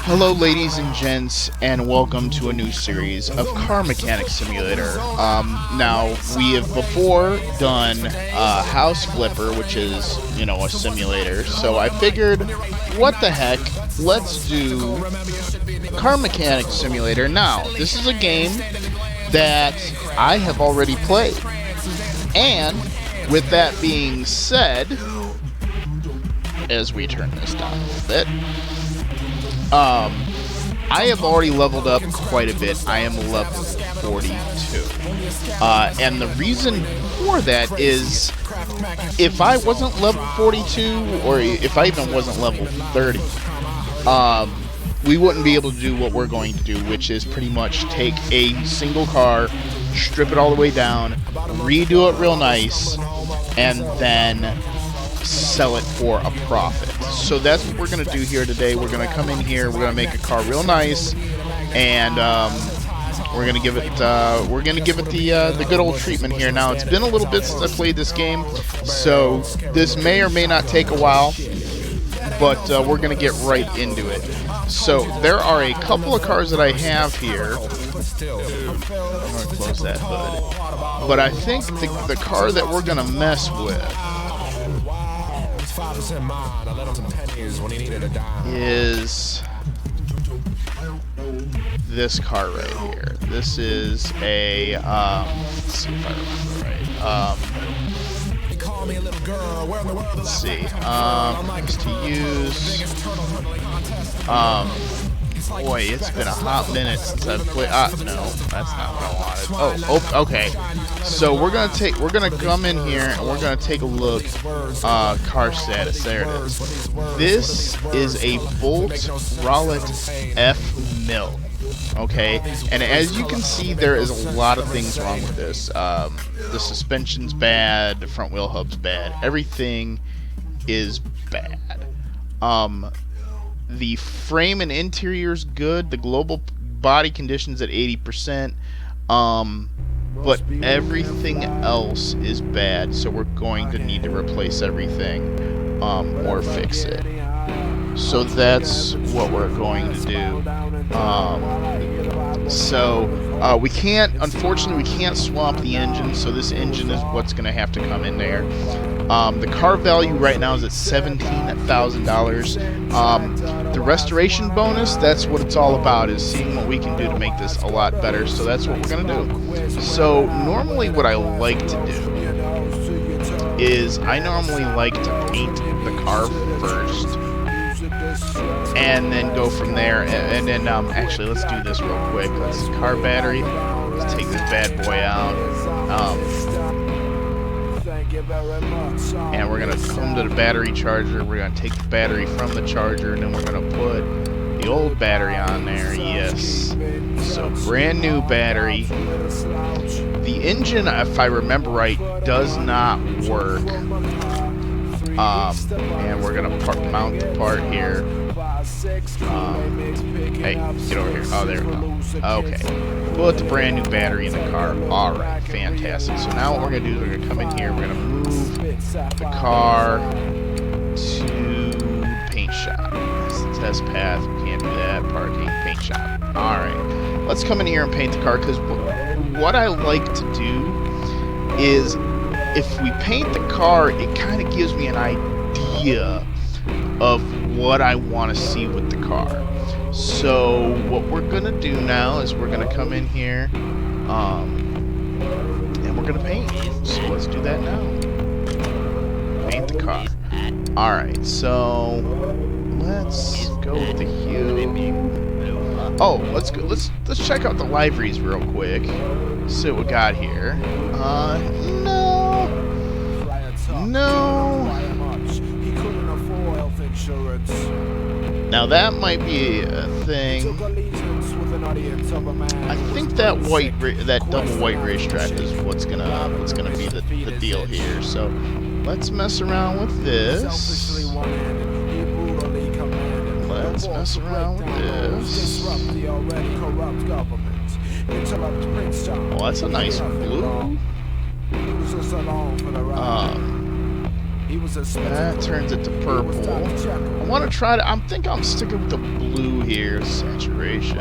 Hello, ladies and gents, and welcome to a new series of Car Mechanic Simulator. Now, we have before done House Flipper, which is, a simulator, so I figured, what the heck, let's do Car Mechanic Simulator. Now, this is a game that I have already played, and with that being said, as we turn this down a little bit, I have already leveled up quite a bit. I am level 42. And the reason for that is, if I wasn't level 42, or if I even wasn't level 30, we wouldn't be able to do what we're going to do, which is pretty much take a single car, strip it all the way down, redo it real nice, and then sell it for a profit. So that's what we're going to do here today. We're going to come in here, we're going to make a car real nice, and we're going to give it the good old treatment here. Now, it's been a little bit since I played this game, so this may or may not take a while, but we're going to get right into it. So there are a couple of cars that I have here. I'm going to close that hood. But I think the car that we're going to mess with is this car right here. This is a let's see if I remember right. Let's see. Just to use. Boy, it's been a hot minute since I've played. No, that's not what I wanted. Oh, okay. So we're gonna come in here and we're gonna take a look. Car status. There it is. This is a Bolt Rollet F Mill. Okay, and as you can see, there is a lot of things wrong with this. The suspension's bad. The front wheel hub's bad. Everything is bad. The frame and interior's good. The global body condition's at 80%. But everything else is bad, so we're going to need to replace everything, or fix it. So that's what we're going to do. Unfortunately, we can't swap the engine, so this engine is what's going to have to come in there. The car value right now is at $17,000. The restoration bonus, that's what it's all about, is seeing what we can do to make this a lot better, so that's what we're going to do. So normally what I like to do is I normally like to paint the car first, and then go from there, and then actually, let's do this real quick. Let's car battery. Let's take this bad boy out, and we're gonna come to the battery charger. We're gonna take the battery from the charger, and then we're gonna put the old battery on there. Yes, so brand new battery. The engine, if I remember right, does not work. And we're gonna mount the part here. Hey, get over here. Oh, there we go. Okay. Put the brand new battery in the car. Alright, fantastic. So now what we're gonna do is we're gonna come in here, we're gonna move the car to paint shop. That's the test path. We can't do that. Parking, paint shop. Alright. Let's come in here and paint the car, because what I like to do is, if we paint the car, it kind of gives me an idea of what I want to see with the car. So what we're going to do now is we're going to come in here and we're going to paint. So let's do that now. Paint the car. Alright, so let's go with the hue. Oh, let's check out the liveries real quick. See what we got here. No. Now that might be a thing. I think that double white racetrack is what's gonna be the deal here. So let's mess around with this. Let's mess around with this. Oh, that's a nice blue. That turns it to purple. I want to try to... I think I'm sticking with the blue here. Saturation.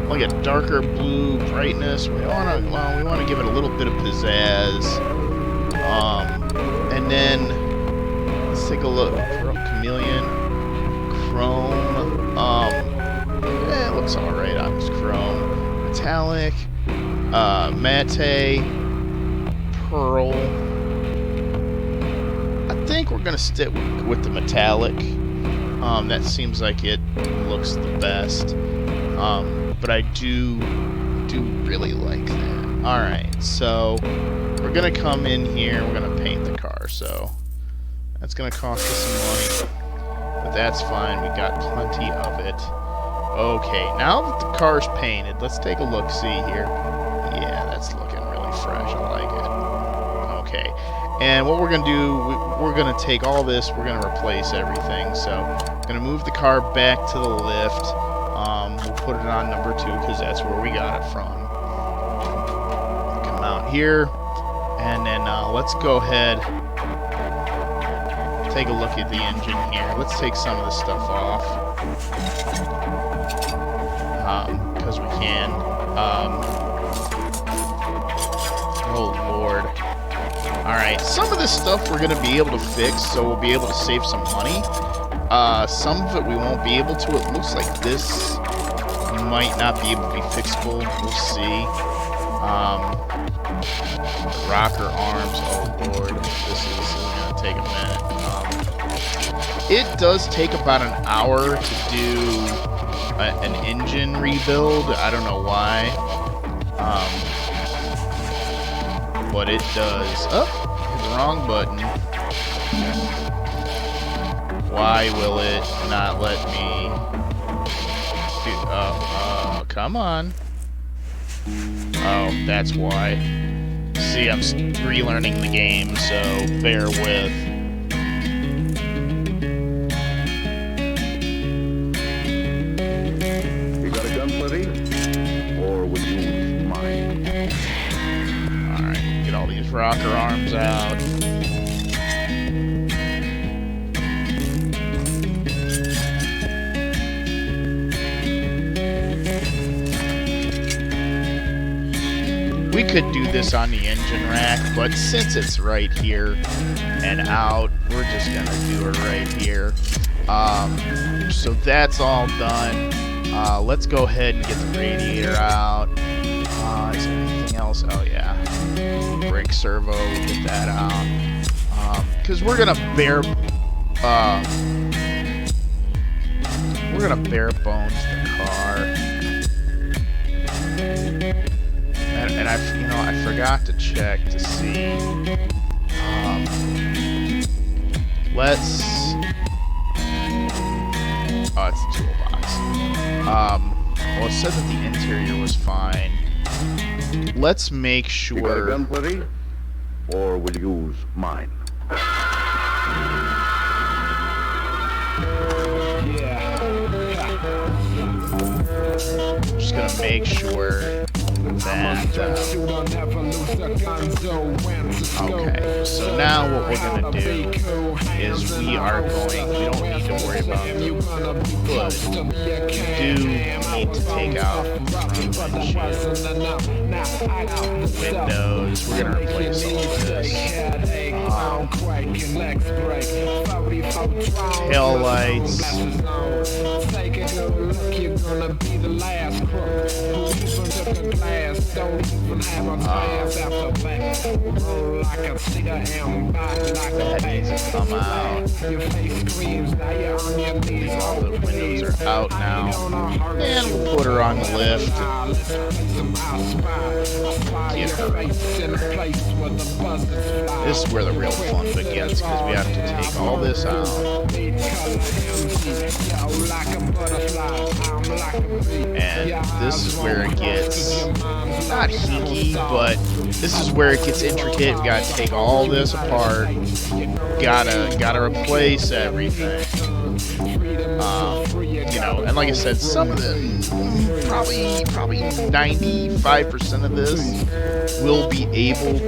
Like a darker blue brightness. We want to... Well, we want to give it a little bit of pizzazz. And then... Let's take a look. Chameleon. Chrome. It looks alright on this chrome. Metallic. Matte. Pearl. I think we're gonna stick with the metallic. That seems like it looks the best. But I do really like that. Alright, so we're gonna come in here, we're gonna paint the car, so that's gonna cost us some money. But that's fine, we got plenty of it. Okay, now that the car's painted, let's take a look-see here. Yeah, that's looking really fresh, I like it. Okay. And what we're going to do, we're going to take all this, we're going to replace everything. So, we're going to move the car back to the lift. We'll put it on number 2 because that's where we got it from. Come out here. And then let's go ahead, take a look at the engine here. Let's take some of this stuff off. Because we can. Oh, Lord. Alright, some of this stuff we're going to be able to fix, so we'll be able to save some money. Some of it we won't be able to. It looks like this might not be able to be fixable. We'll see. Rocker arms. Oh, Lord. This is going to take a minute. It does take about an hour to do an engine rebuild. I don't know why. But it does. Oh, hit the wrong button. Why will it not let me do... come on. Oh, that's why. See, I'm relearning the game, so bear with. You got a gun, buddy? Or would you use mine? Alright, get all these rocker arms out. We could do this on the engine rack, but since it's right here and out, we're just gonna do it right here. So that's all done. Let's go ahead and get the radiator out. Is there anything else? Oh yeah, brake servo. Get that out. Because we're gonna bare bones the car. And I forgot to check to see. Let's. Oh, it's a toolbox. Well, it said that the interior was fine. Let's make sure. You got a gun, buddy? Or will you use mine? Just gonna make sure that. Okay, so now what we're gonna do is we don't need to worry about the hood. We do need to take out the windows. We're gonna replace all of this. Tail lights. That needs to come out. All the windows are out now. And we'll put her on the lift. Get her. This is where the real fun begins, because we have to take all this out. And this is where it gets not hinky, but this is where it gets intricate. We gotta take all this apart. Gotta replace everything. And like I said, some of them, probably 95% of this will be able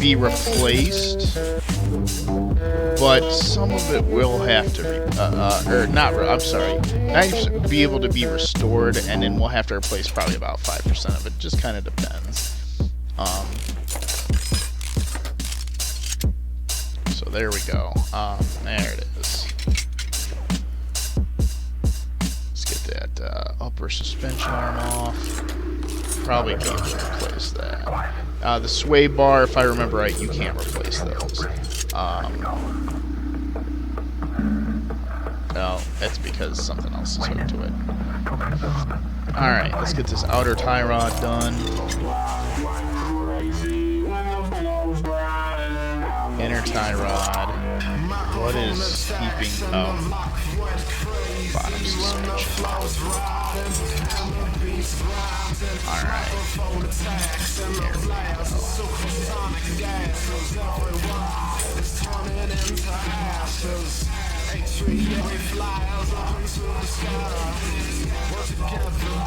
be replaced, but some of it will have to, I'm sorry, 90% be able to be restored, and then we'll have to replace probably about 5% of it. Just kind of depends. So there we go. There it is. Let's get that upper suspension arm off. Probably be able to replace that. The sway bar, if I remember right, you can't replace those. No, that's because something else is hooked to it. Alright, let's get this outer tie rod done. Inner tie rod. What is keeping... Oh. Bottom suspension. Alright. There we go.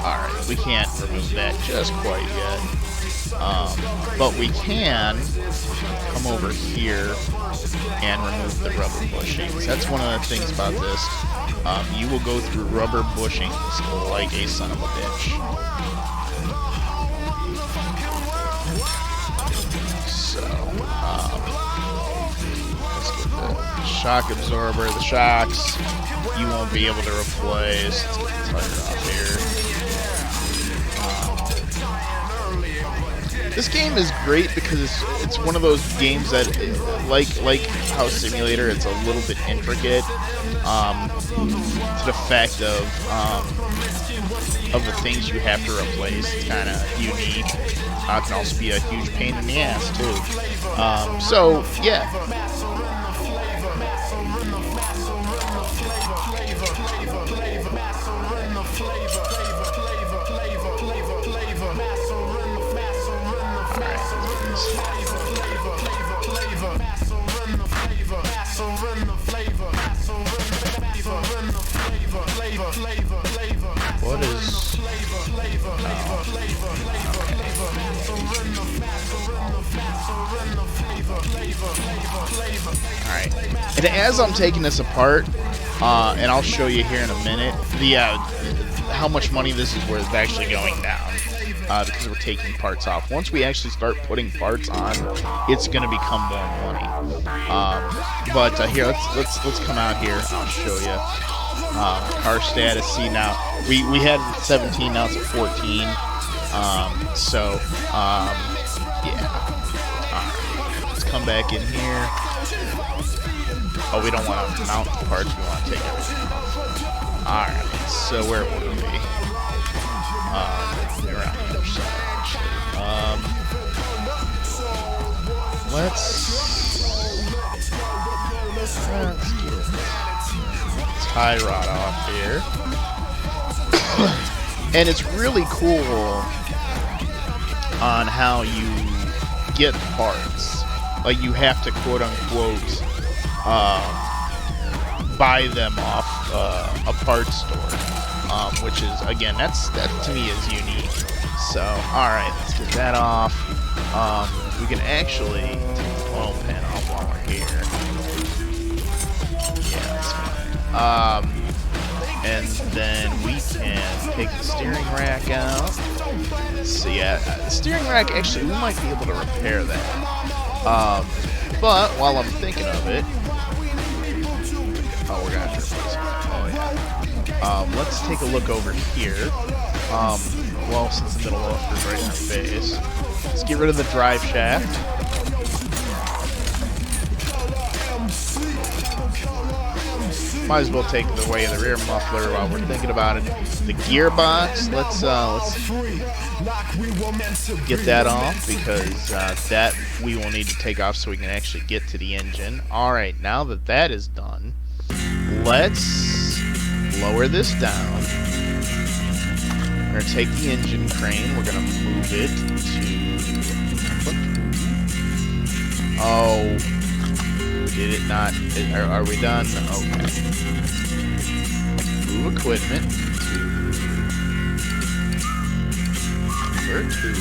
Alright, we can't remove that just quite yet. But we can come over here and remove the rubber bushings. That's one of the things about this. You will go through rubber bushings like a son of a bitch. So, let's get the shock absorber. The shocks you won't be able to replace. Let's get the tire off here. This game is great because it's one of those games that, like House Simulator, it's a little bit intricate to the fact of the things you have to replace. It's kind of unique. It can also be a huge pain in the ass too. So yeah. What is... Alright. And as I'm taking this apart, and I'll show you here in a minute, how much money this is worth actually going down. Because we're taking parts off. Once we actually start putting parts on, it's going to become more money. But here, let's come out here. I'll show you. Car status. See now, we had 17. Now it's at 14. Yeah. Alright. Let's come back in here. Oh, we don't want to mount the parts. We want to take everything off. Alright. So where would we be? Around the other side, actually. Let's get tie rod off here. And it's really cool on how you get parts. Like, you have to quote unquote buy them off a parts store. Which is, again, that to me is unique. So, alright, let's get that off. We can actually take the oil pan off while we're here. Yeah, that's fine. And then we can take the steering rack out. So yeah, the steering rack, actually, we might be able to repair that. But, while I'm thinking of it... Oh, we're gonna have to replace it. Oh, yeah. Let's take a look over here. Well, since the middle off is right in our face, let's get rid of the drive shaft. Might as well take away the rear muffler while we're thinking about it. The gearbox, let's get that off, because that we will need to take off so we can actually get to the engine. Alright, now that that is done, let's lower this down. We're going to take the engine crane, we're going to move it to... Oh, did it not? Are we done? Okay. Move equipment to number 2.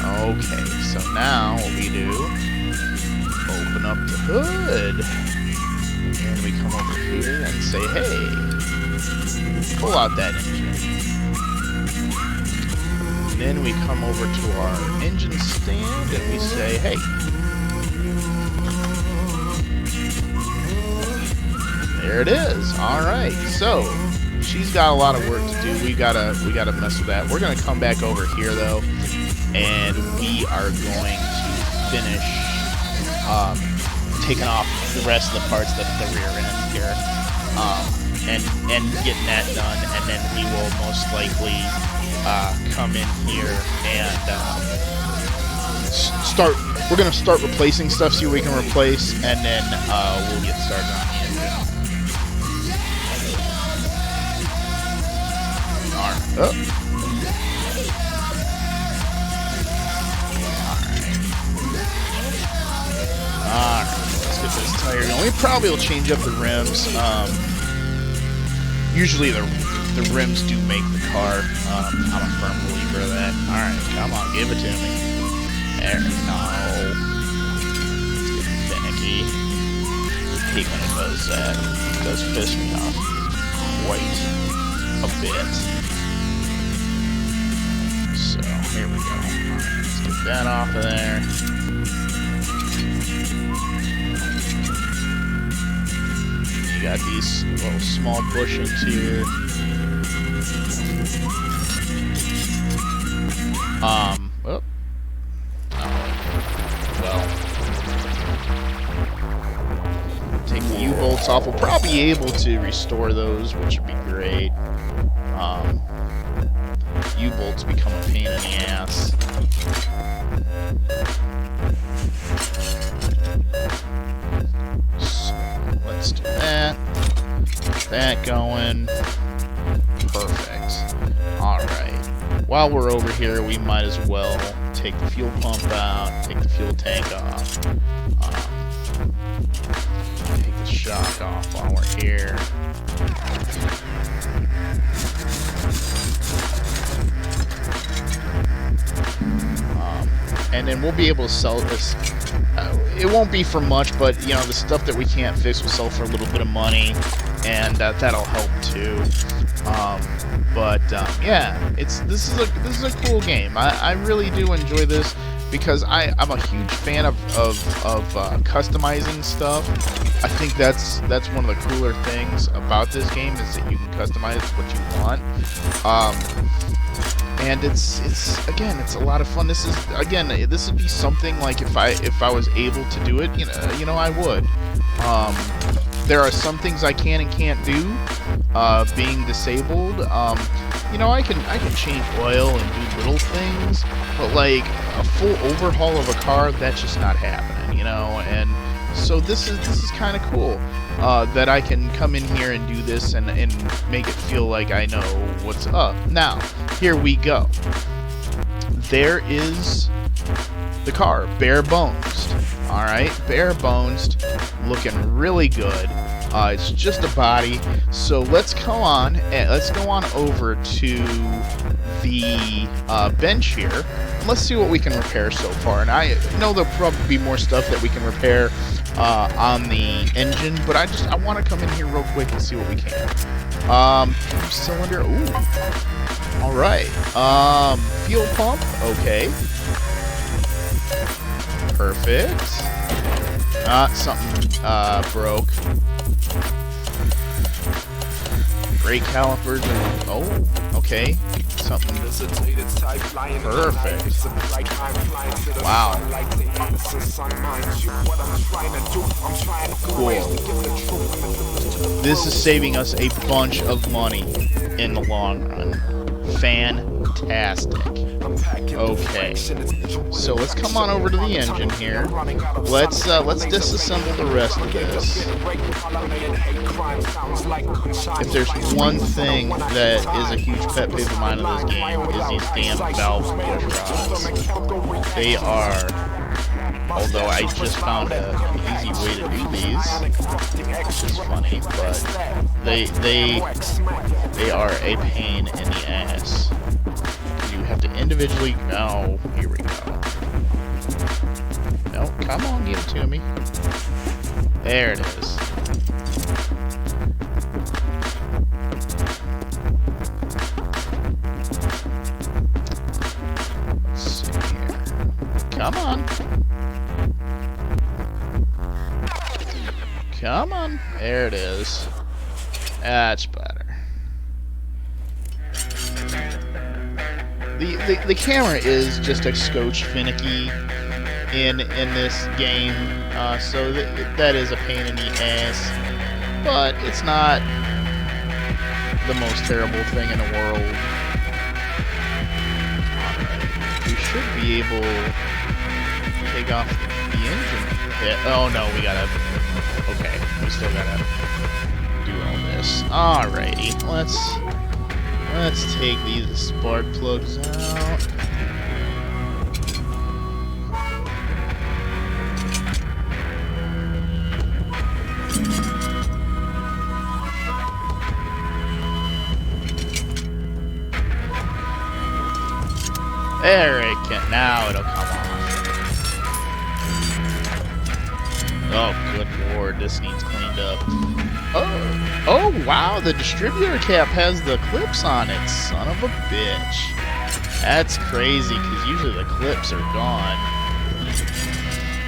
Okay, so now what we do, open up the hood, and we come over here and say, hey, pull out that engine. And then we come over to our engine stand and we say, hey, there it is. All right, so she's got a lot of work to do. We gotta mess with that. We're gonna come back over here though, and we are going to finish taking off the rest of the parts, the rear end here, and getting that done. And then we will most likely come in here and start. We're gonna start replacing stuff, see what we can replace, and then we'll get started on the engine. Alright. Alright, let's get this tire going. We probably will change up the rims. Usually the rims do make the car. I'm a firm believer of that. Alright, come on, give it to me. There, no. It's getting finicky. I hate when it does that. It does piss me off quite a bit. So, here we go. Alright, let's get that off of there. You got these little small bushings here. Oh. Well. Take the U-bolts off. We'll probably be able to restore those, which would be great. U-bolts become a pain in the ass. So, let's do that. Get that going. Perfect. Alright. While we're over here, we might as well take the fuel pump out, take the fuel tank off, take the shock off while we're here. And then we'll be able to sell this. It won't be for much, but you know, the stuff that we can't fix will sell for a little bit of money, and that'll help too. Yeah, this is a cool game. I really do enjoy this because I'm a huge fan of customizing stuff. I think that's one of the cooler things about this game is that you can customize what you want. And it's a lot of fun. This would be something like if I was able to do it, you know I would. There are some things I can and can't do, being disabled. I can change oil and do little things, but like a full overhaul of a car, that's just not happening, And so this is kind of cool that I can come in here and do this and make it feel like I know what's up. Now, here we go. There is the car, bare bones. All right, bare bones, looking really good. It's just a body. So let's go on over to the bench here. And let's see what we can repair so far. And I know there'll probably be more stuff that we can repair on the engine, but I want to come in here real quick and see what we can. Cylinder. Ooh. All right. Fuel pump. Okay. Perfect. Something broke. Brake calipers. Oh, okay. Something. Perfect. Wow. Cool. This is saving us a bunch of money in the long run. Fantastic. Okay. So let's come on over to the engine here. Let's disassemble the rest of this. If there's one thing that is a huge pet peeve of mine in this game, is these damn valve push rods. They are, although I just found an easy way to do these, which is funny, but they are a pain in the ass. You have to individually, oh, here we go. Come on, give it to me. There it is. Let's see here. Come on. Come on. There it is. That's better. The camera is just a scotch finicky in this game, so that is a pain in the ass, but it's not the most terrible thing in the world. Alright, we should be able to take off the engine. Oh no, we gotta... Okay, we still gotta do all this. Alrighty, let's take these spark plugs out. There it can. Now it'll come off. Oh, good lord, this needs cleaned up. Oh, wow, the distributor cap has the clips on it, son of a bitch. That's crazy, because usually the clips are gone.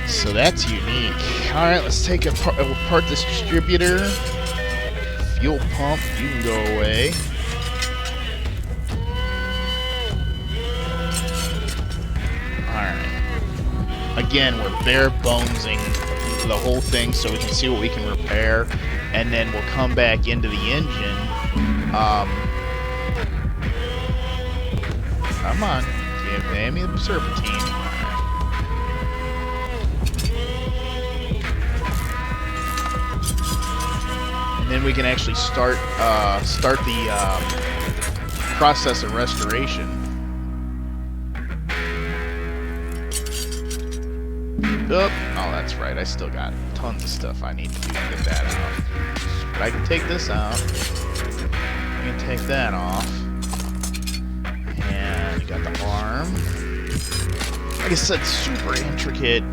So that's unique. Alright, let's take apart this distributor. Fuel pump, you can go away. Alright. Again, we're bare bonesing the whole thing so we can see what we can repair, and then we'll come back into the engine. Come on, give me the serpentine. And then we can actually start the process of restoration. Oh, that's right. I still got tons of stuff I need to do to get that out. But I can take this out. I can take that off. And you got the arm. Like I said, super intricate.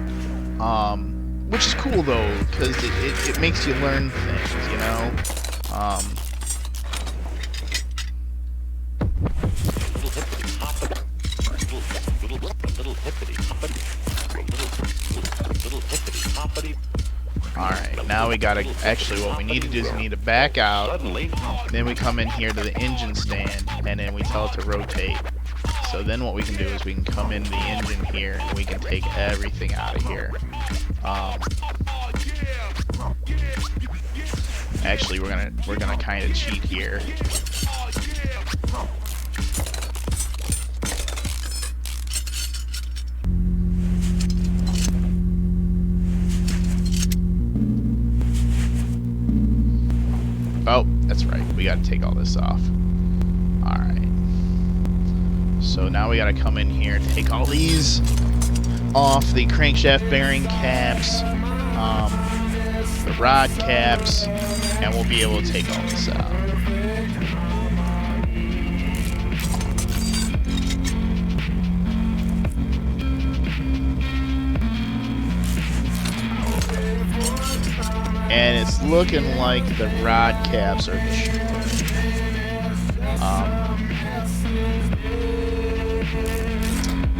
Which is cool though, because it makes you learn things, you know? Alright, now we gotta, actually what we need to do is we need to back out, then we come in here to the engine stand, and then we tell it to rotate. So then what we can do is we can come into the engine here, and we can take everything out of here. Actually, we're gonna kind of cheat here. Oh, that's right. We gotta take all this off. Alright. So now we gotta come in here, take all these off, the crankshaft bearing caps, the rod caps, and we'll be able to take all this out. And it's looking like the rod caps are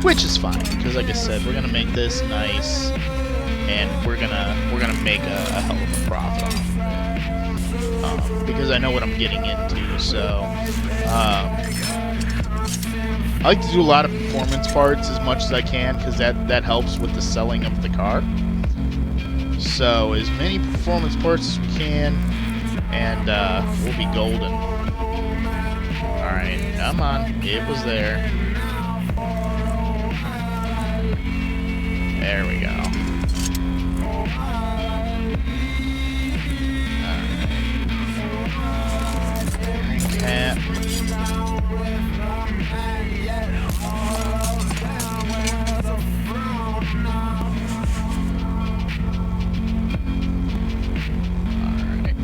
which is fine, because like I said, we're gonna make this nice, and we're gonna make a hell of a profit off it. Because I know what I'm getting into. So I like to do a lot of performance parts as much as I can, because that helps with the selling of the car. So as many performance parts as we can, and we'll be golden. Alright, come on. It was there. There we go. Alright. Cap.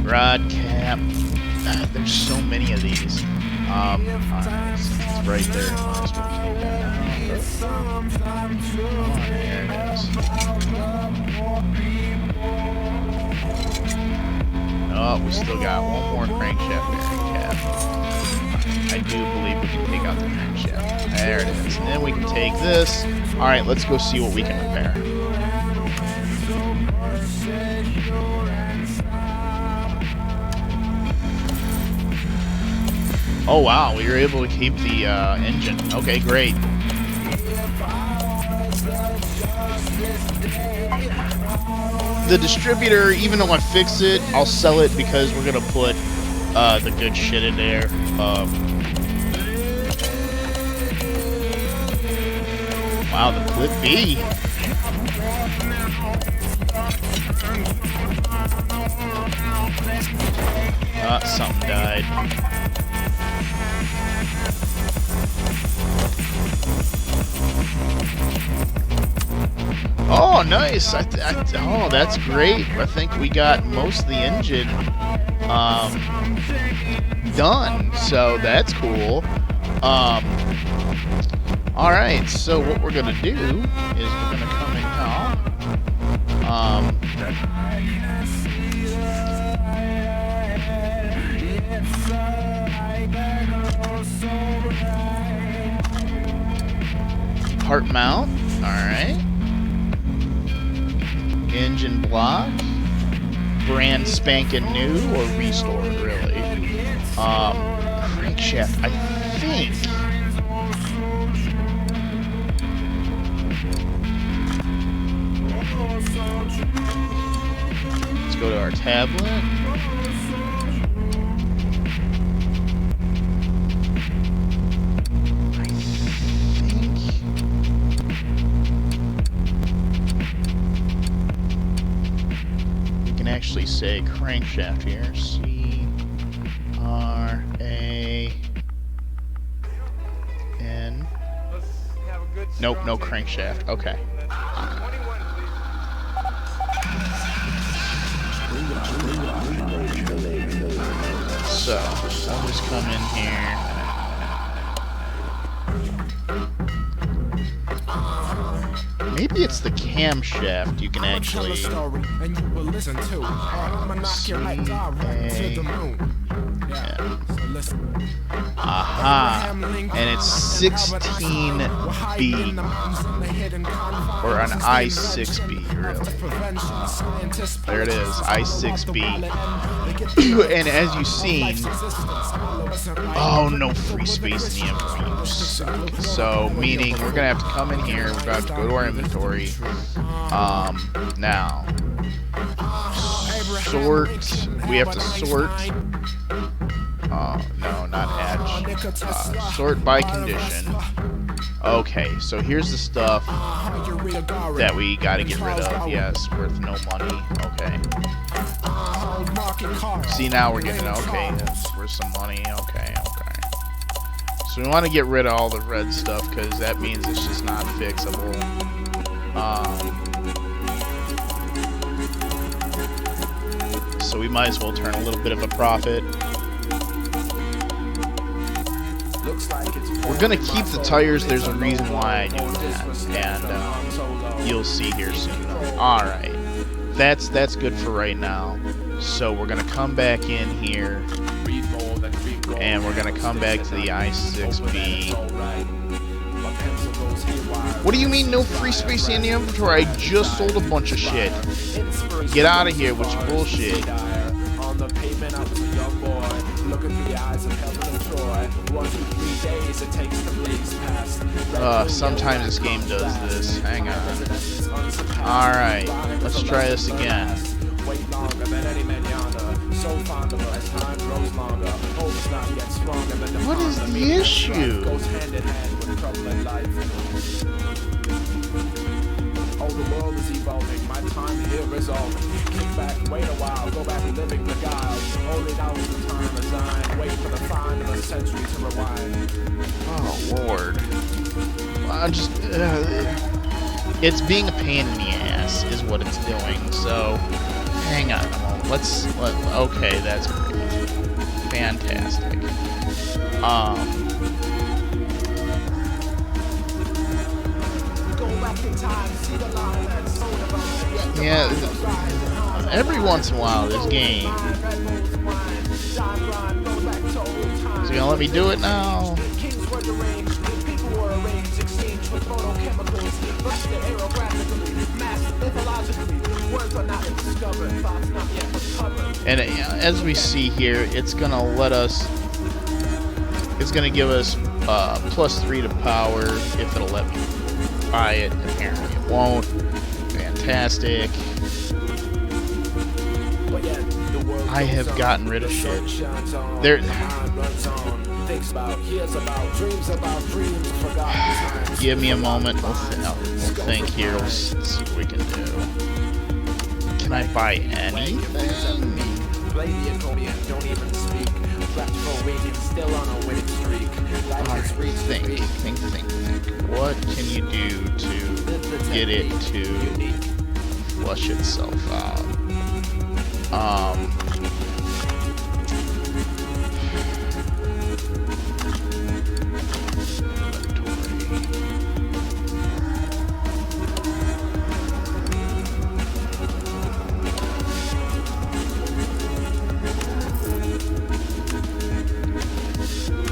Rod cap. There's so many of these. Alright, it's right there. Might as well take that out. There it is. Oh, we still got one more crankshaft bearing cap. I do believe we can take out the crankshaft. There it is. And then we can take this. Alright, let's go see what we can repair. Oh wow, we were able to keep the engine. Okay, great. The distributor, even though I fix it, I'll sell it because we're gonna put the good shit in there. Wow, the Clip B. Something died. Oh, nice! Oh, that's great. I think we got most of the engine done, so that's cool. All right, so what we're gonna do is we're gonna come in now. Part mount. All right. Engine block, brand spanking new or restored, really. Crankshaft, I think. Let's go to our tablet. Actually say crankshaft here. C-R-A-N. Nope, no crankshaft. Okay. So, I'll just come in here. Maybe it's the camshaft you can actually Aha. And it's 16B. Or an I6B, really. There it is, I6B. And as you've seen, oh, no free space in the inventory. So, meaning we're gonna have to come in here, we're gonna have to go to our inventory. Now, sort, we have to sort. No, not add. Sort by condition. Okay, so here's the stuff that we gotta get rid of. Yes, worth no money. Okay. See, now we're getting, okay, that's worth some money. Okay, okay. So we want to get rid of all the red stuff because that means it's just not fixable. So we might as well turn a little bit of a profit. We're gonna keep the tires. There's a reason why I do that, and you'll see here soon. All right, that's good for right now. So we're gonna come back in here, and we're gonna come back to the I6B. What do you mean no free space in the inventory? I just sold a bunch of shit. Get out of here with your bullshit. Sometimes this game does this. Hang on. Alright, let's try this again. What is the issue? Oh, the world is evolving, my time here is over. Kick back, wait a while, go back living the guile. Only now is the time resigned. Wait for the find of a century to rewind. Oh, Lord. I'm just... it's being a pain in the ass, is what it's doing. So, hang on a moment. Okay, that's great. Fantastic. Yeah, every once in a while, this game is he gonna let me do it now? And as we see here, it's gonna let us. It's gonna give us +3 to power if it'll let me buy it. Apparently, it won't. Fantastic. I have gotten rid of shit. There. Give me a moment. We'll think here. We'll see what we can do. Can I buy anything? Think. What can you do to get it to flush itself out?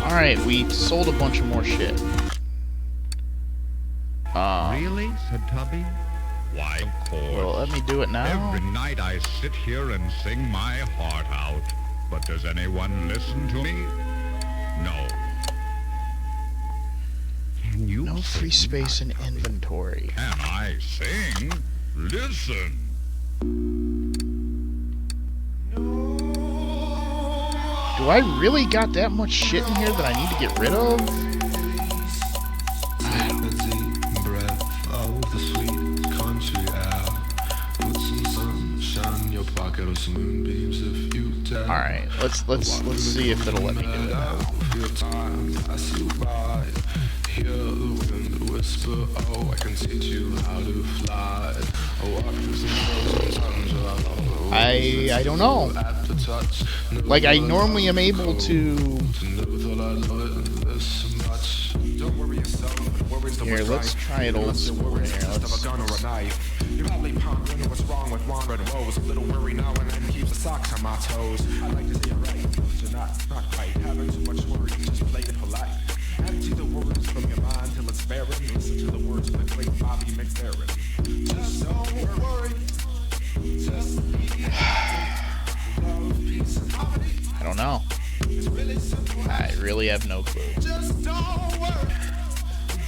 Alright, we sold a bunch of more shit. Really? Said Tubby. Why, of course. Well, let me do it now. Every night I sit here and sing my heart out. But does anyone listen to me? No. Can you No free space in inventory. Can I sing? Listen. Do I really got that much shit in here that I need to get rid of? Alright, let's see if it'll let me do it now. I don't know. Like, I normally am able to... Here, let's try it old school here. You're probably pondering what's wrong with wandering woes. A little worry now and then keeps the socks on my toes. I like to say it right, but you're not quite. Having too much worry, just play it polite. Empty the words from your mind till it's barren. Listen to the words of the great Bobby McFerrin. Just don't worry. Just be I don't know. I really have no clue. Just don't worry.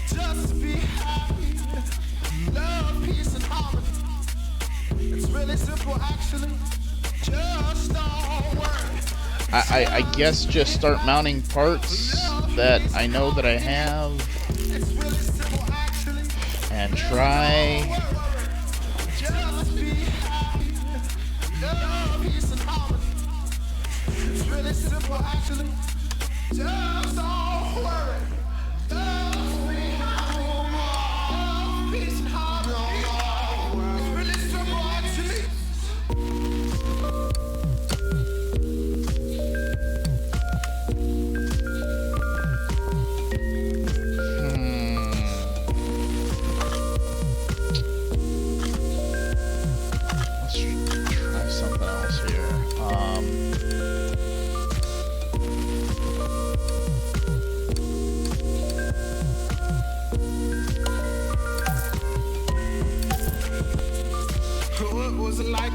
Just be happy. Love, peace, and harmony. It's really simple, actually. Just don't worry. I guess just start mounting parts that I know that I have. It's really simple, actually. And try. Just be happy. Love, peace, and harmony. It's really simple, actually. Just don't worry.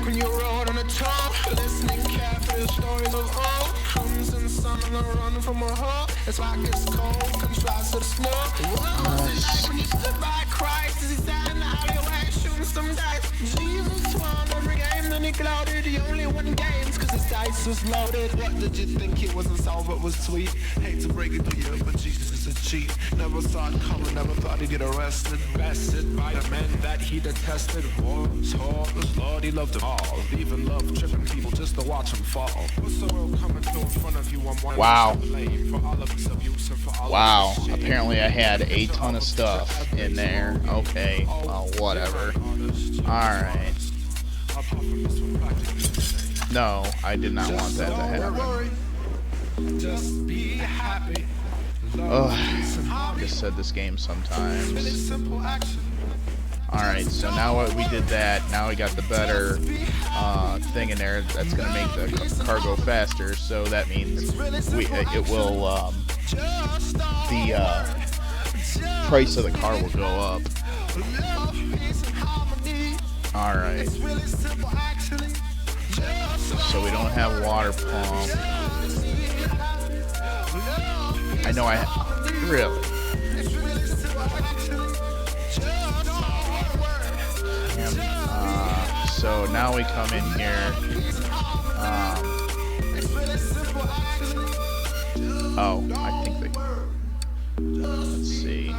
When you rode on a tour, listening carefully to stories of old. Crimson sun on the run from a hole. It's like it's cold, contrast to the snow. What was it like when you stood by Christ as he sat in the alleyway shooting some dice? Jesus won every game, then he gloated. He only won games cause his dice was loaded. What did you think? It wasn't sour but was sweet. Hate to break it to you, but Jesus is a cheat. Never saw it coming, never thought he'd get arrested. Bested by the men that he detested. Wars, whores, Lord, he loved them all. Even love tripping people just to watch them fall. What's the world coming to in front of you? Wow. Wow. Apparently I had a ton of stuff in there. Okay. Well, whatever. Alright. No, I did not want that to happen. Just be happy. Ugh. I just said this game sometimes. Alright, so now we did that. Now we got the better thing in there that's going to make the car go faster. So that means it will the price of the car will go up. Alright. So we don't have water pump. I know really. So now we come in here. Oh, I think they. Let's see.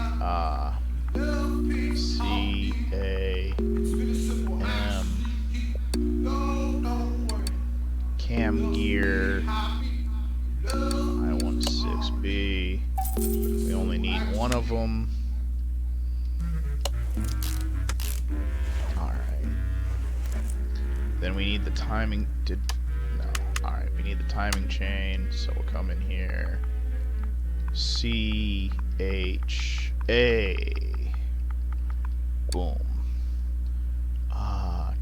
Cam gear. I16B. We only need one of them. Then we need the timing. Alright, we need the timing chain. So we'll come in here. CHA. Boom.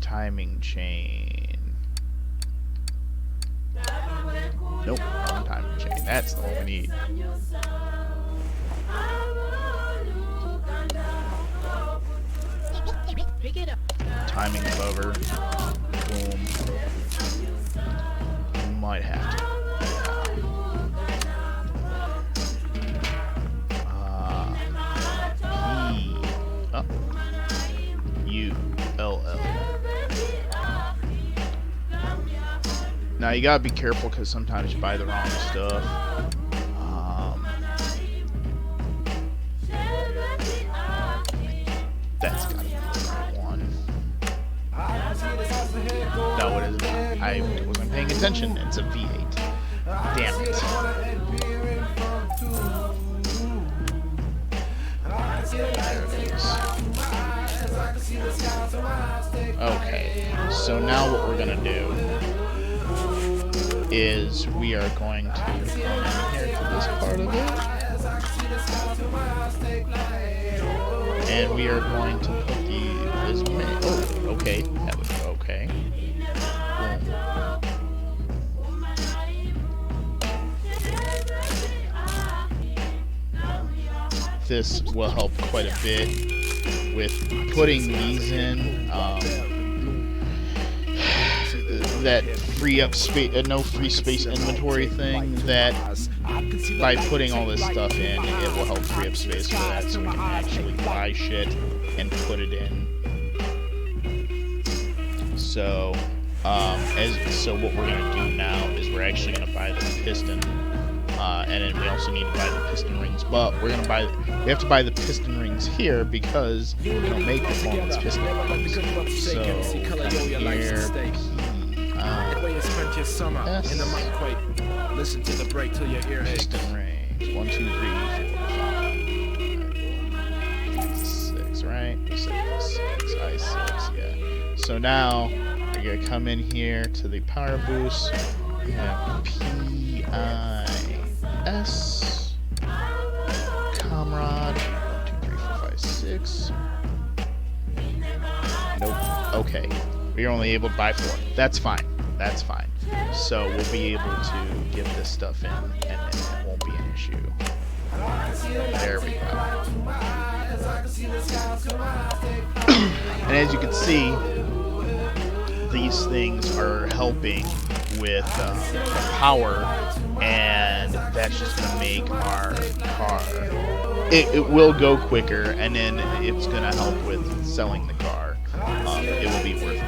Timing chain. Nope, wrong timing chain. That's the one we need. Timing lever. Boom. Might have to. P-U-L-L. Now you gotta be careful because sometimes you buy the wrong stuff. That's gotta be the right one. No, it isn't. I wasn't paying attention. It's a V8. Damn it. There it is. Okay, so now what we're gonna do is we are going to come in here to this part of it, and we are going to put oh, okay, that was okay. This will help quite a bit with putting these in. That free up space, no free space inventory thing. That by putting all this stuff in, it will help free up space for that, so we can actually buy shit and put it in. So, so what we're gonna do now is we're actually gonna buy the piston. And then we also need to buy the piston rings, but we have to buy the piston rings here because we don't make performance piston rings. So here, piston rings. 1, 2, 3, 4, 5. 6, right? We said 6. I6, yeah. So now we're gonna come in here to the power boost. We have PIS, Comrade, 1, 2, 3, 4, 5, 6. Nope. Okay. We're only able to buy 4. That's fine. That's fine. So we'll be able to get this stuff in, and then it won't be an issue. There we go. And as you can see, these things are helping with the power, and that's just going to make our car, it will go quicker, and then it's going to help with selling the car. It will be worth it.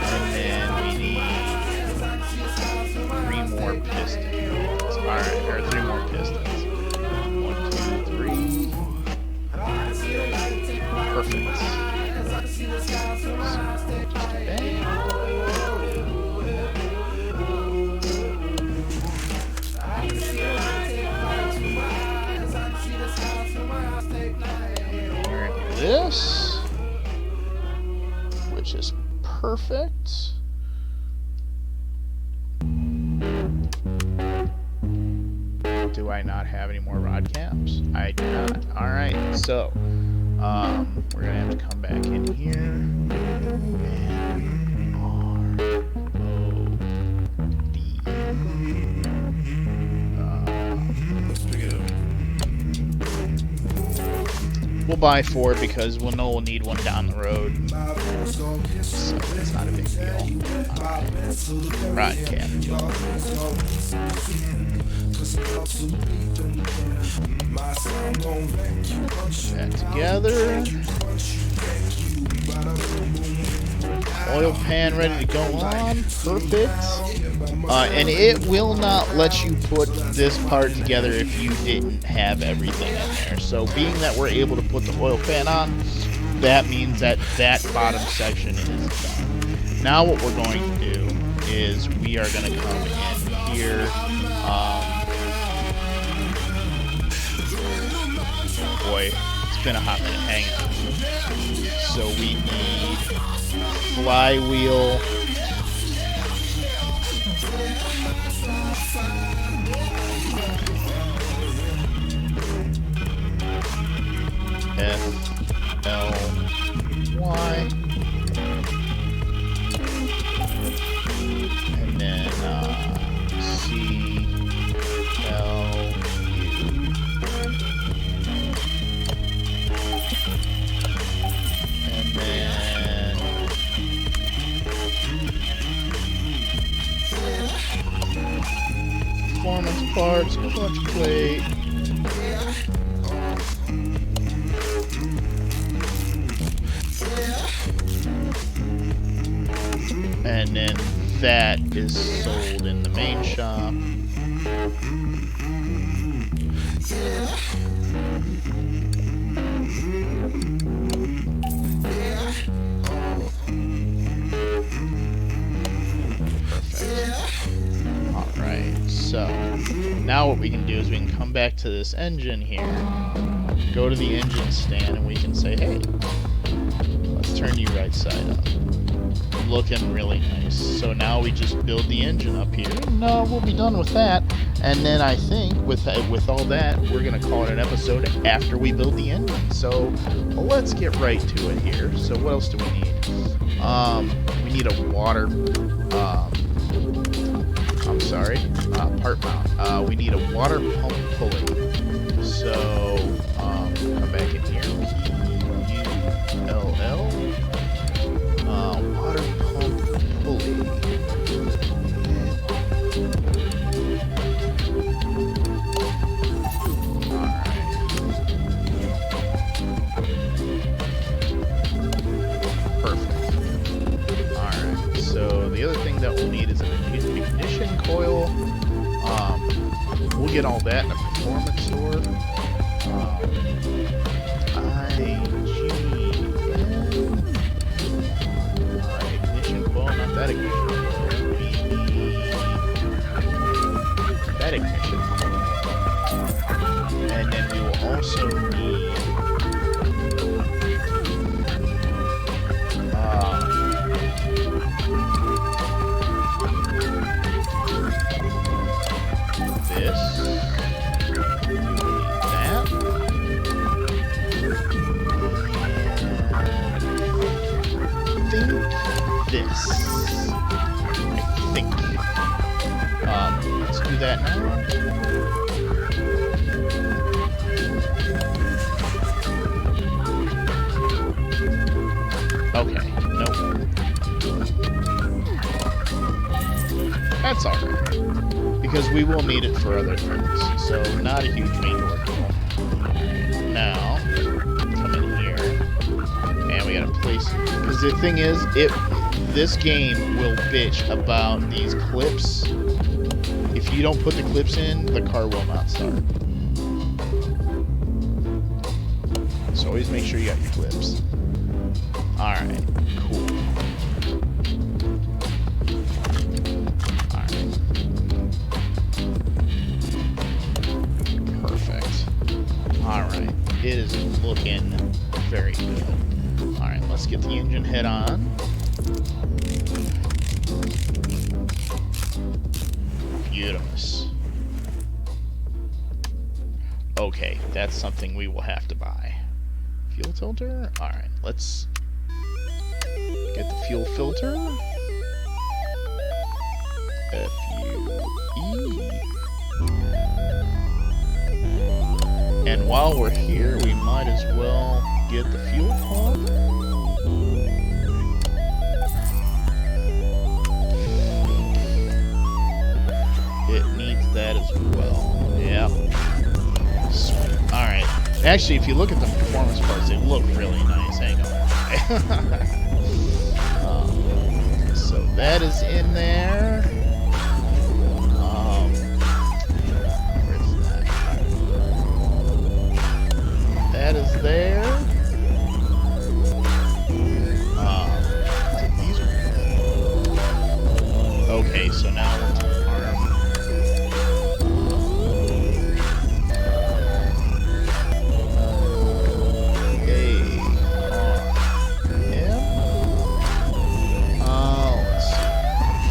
And then we need 3 more pistons. Alright, or 3 more pistons. 1, 2, 3. Perfect. This, which is perfect. I not have any more rod caps? I do not. Alright, so we're gonna have to come back in here and we'll buy 4 because we'll know we'll need one down the road. So it's not a big deal. Rod cap. Put that together. Oil pan ready to go on. Perfect. And it will not let you put this part together if you didn't have everything in there. So being that we're able to put the oil pan on, that means that that bottom section is done. Now what we're going to do is we are going to come in here. Boy, it's been a hot minute. Hang on. So we need flywheel. F L Y, and then C L U, and then performance parts, clutch plate. And then that is sold in the main shop. Perfect. Alright, so now what we can do is we can come back to this engine here, go to the engine stand, and we can say, hey, let's turn you right side up. Looking really nice. So now we just build the engine up here. No, we'll be done with that. And then I think with all that, we're gonna call it an episode after we build the engine. So let's get right to it here. So what else do we need? We need a water. Part mount. We need a water pump pulley. So come back in here. PULL. Water pump pulley. Perfect. Alright, so the other thing that we'll need is an ignition coil. We'll get all that in a performance store. Ignition coil, not that ignition coil. That ignition coil. And then we will also need this. We will need that. This. I think. Let's do that now. Okay, nope. That's alright. Because we will need it for other things. So, not a huge major ordeal. Now, come in here. And we gotta place it. Because the thing is, this game will bitch about these clips. If you don't put the clips in, the car will not start. So always make sure you got your clips. Alright, cool. Alright. Perfect. Alright, it is looking very good. Alright, let's get the engine head on. Beautiful. Okay, that's something we will have to buy. Fuel filter? Alright, let's get the fuel filter. F-U-E. And while we're here, we might as well get the fuel pump. It needs that as well. Yep. Sweet. Alright. Actually, if you look at the performance parts, they look really nice. I ain't gonna lie. So that is in there. Where's that? That is there. Okay, so now we'll do arm. Let's see.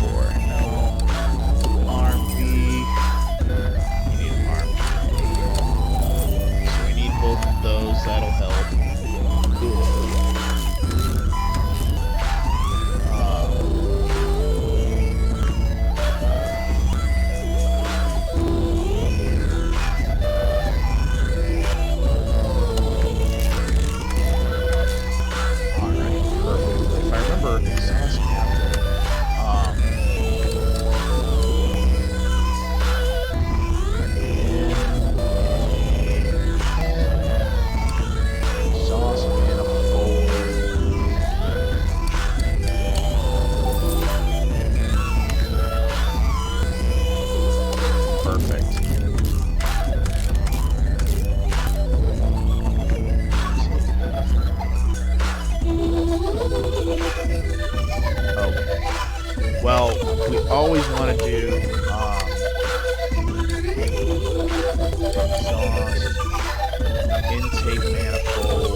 4. No. Arm B. You need arm A. So we need both of those. That'll help. Well, we always want to do exhaust, intake manifold.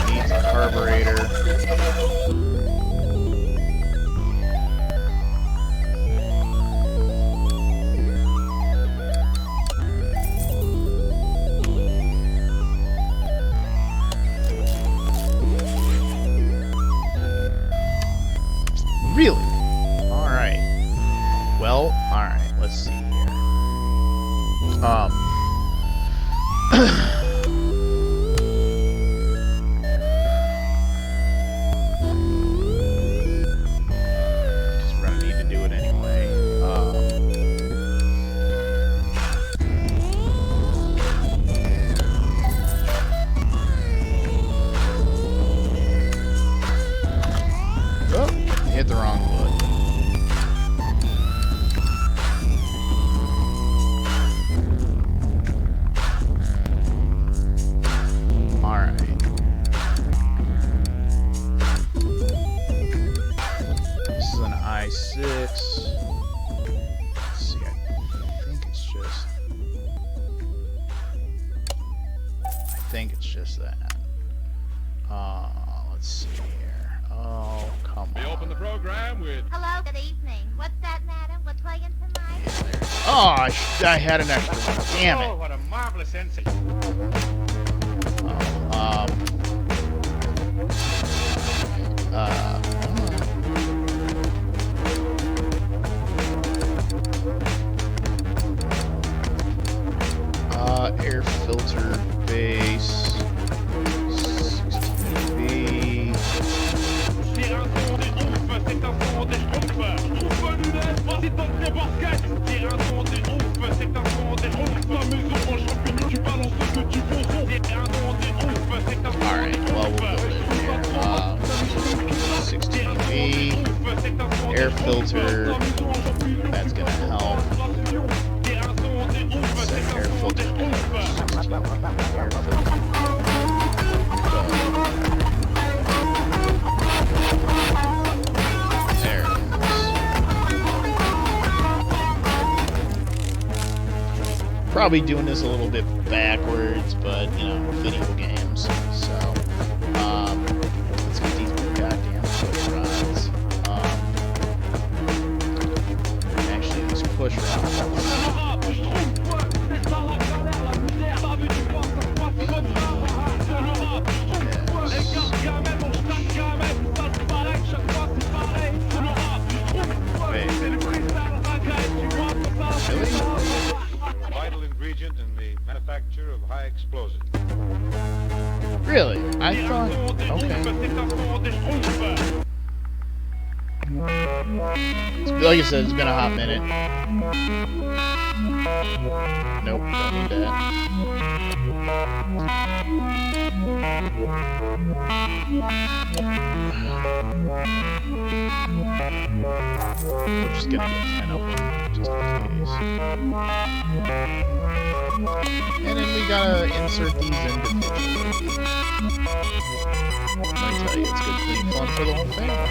Needs a carburetor. Really? Alright. Well, alright, let's see here. Just gonna need to do it anyway. Oh, hit the wrong button. I6. Let's see, I think it's just that. Let's see here. Oh, come on. We open the program with... Hello, good evening. What's that, madam? What's playing tonight? Yeah, there. Oh, I had an extra one. Damn it. Oh, what a marvelous insight. Air filter base 16B. C'est un son des ouf, c'est un son des ouf. Ouf lunettes, c'est un très basket. C'est un son des ouf, c'est un son des ouf. La maison en champignon, tu balances ce que tu veux. C'est un son des ouf, c'est un son des ouf. Alright, well, we'll build it here. 16B. Air filter. That's gonna help. Set air filter. There it is. Probably doing this a little bit backwards, but you know. video games. So, let's get these goddamn push rods. Actually, these push rods. Vital ingredient in the manufacture of high explosives. Really? I thought... Okay. Like I said, it's been a hot minute. Nope, don't need that. We're just gonna get 10 of them, just in case. And then we gotta insert these individually. Let me tell you, it's good, clean fun for the whole family.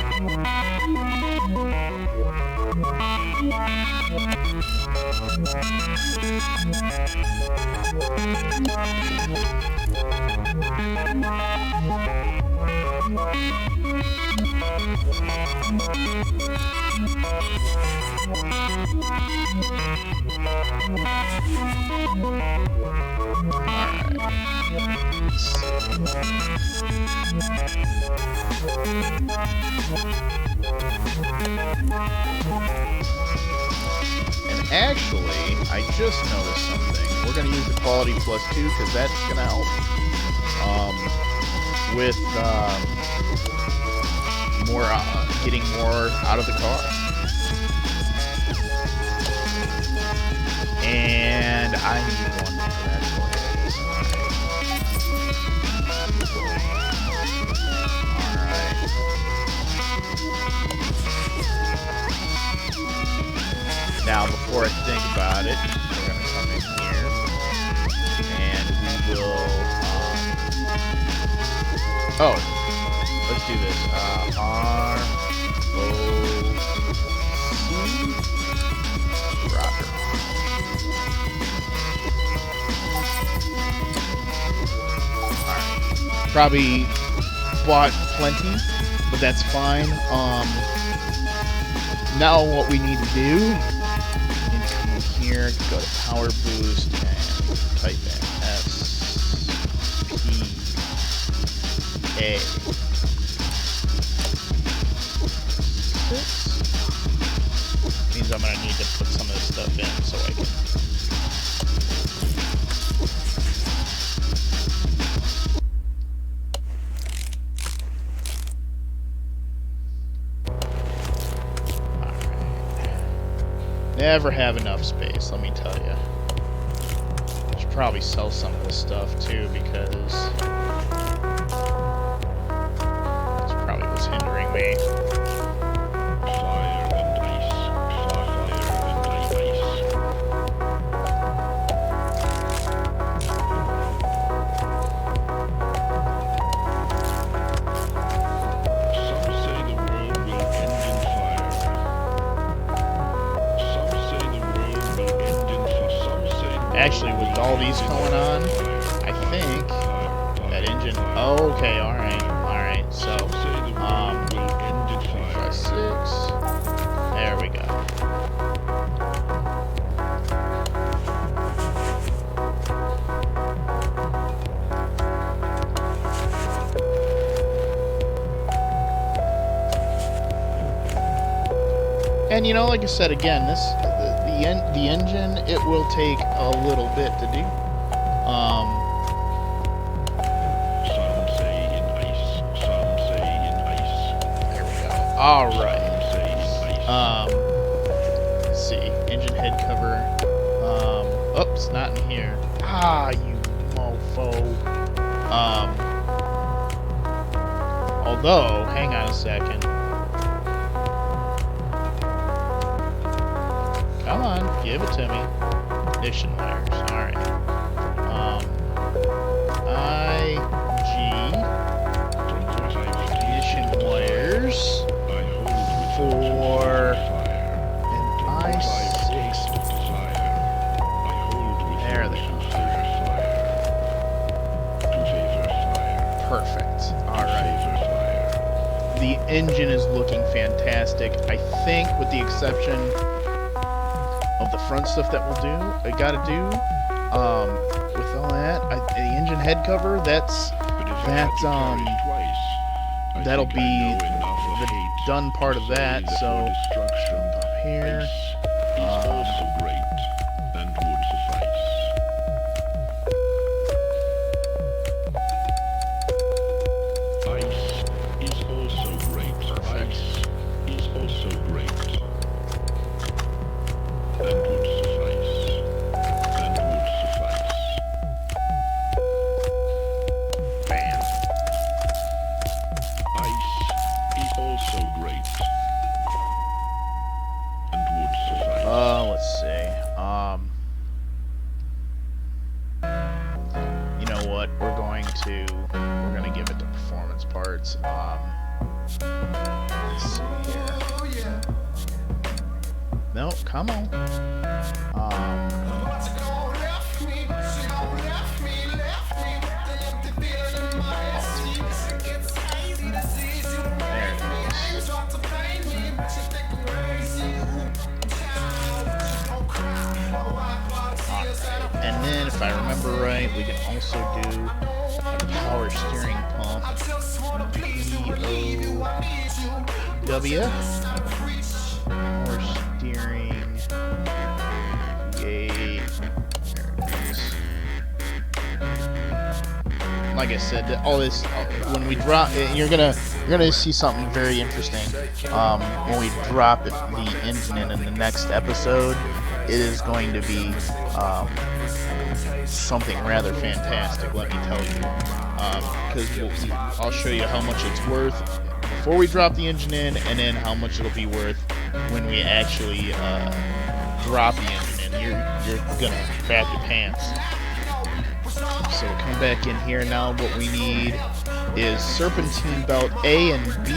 And actually, I just noticed something. We're going to use the quality +2 because that's going to help with getting more out of the car. And I need one for that place. Alright. Now, before I think about it, we're going to come in here. And we will... oh, let's do this. R-O-C... rocker. Probably bought plenty, but that's fine. Now what we need to do is come in here, go to power boost, and type in S-P-A 6. Means I'm gonna need to put some of this stuff in so I can. Never have enough space, let me tell you. I should probably sell some of this stuff too, because it's probably what's hindering me. Fire and ice, fire and ice. Some say the world will end in fire. Actually, with all these going on, I think that engine... Oh, okay, alright, so, 5, 6, there we go. And you know, like I said again, the engine, it will take a little bit to do. Some say in ice, some say in ice. There we go. All right. Some say in ice. Let's see, engine head cover. Oops, not in here. Ah, you mofo. Although, hang on a second. Come on, give it to me. Ignition wires, alright. Ignition wires for an I6. There they are. engine is looking fantastic. I think, with the exception of the front stuff that we'll do, I gotta do, with all that, the engine head cover, that'll be the done part of that, so jump up here. Let's see. You know what? We're gonna give it to performance parts. Let's see here. No, come on. And then, if I remember right, we can also do a power steering pump. POW. Power steering. Yay. There it is. Like I said, all this, when we drop it, you're gonna see something very interesting. When we drop the engine in the next episode, it is going to be something rather fantastic, let me tell you. Because I'll show you how much it's worth before we drop the engine in, and then how much it'll be worth when we actually drop the engine in. You're gonna crap your pants. So we'll come back in here now. What we need is serpentine belt A and B,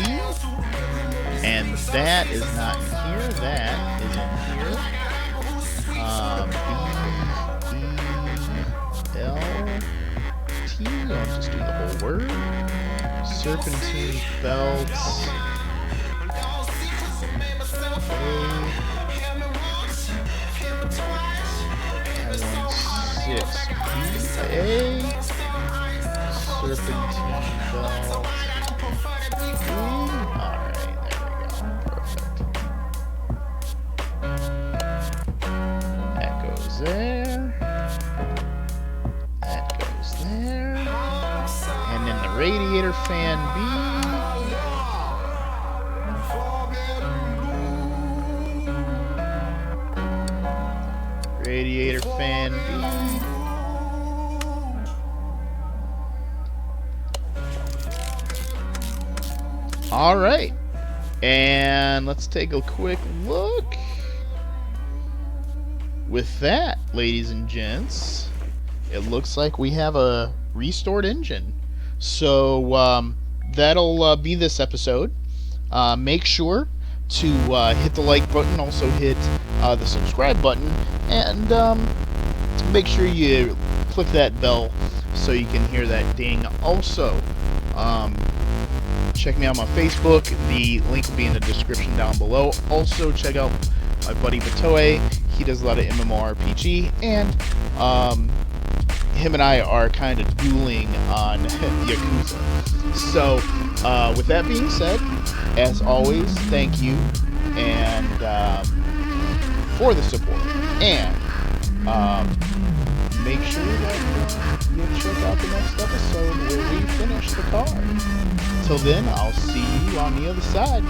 and that is not in here. That is in here. B, E, L, T. I'll just do the whole word. Serpentine belts. A, serpentine belt. Alright, there we go. Perfect. That goes there. That goes there. And then the radiator fan B. Radiator fan B. Alright, and let's take a quick look. With that, ladies and gents, it looks like we have a restored engine. So that'll be this episode. Make sure to hit the like button, also hit the subscribe button, and make sure you click that bell so you can hear that ding. Also, check me out on Facebook. The link will be in the description down below. Also, check out my buddy Batoe. He does a lot of MMORPG, and him and I are kind of dueling on Yakuza. So, with that being said, as always, thank you and for the support. And make sure that you check out the next episode where we finish the car. Till then, I'll see you on the other side.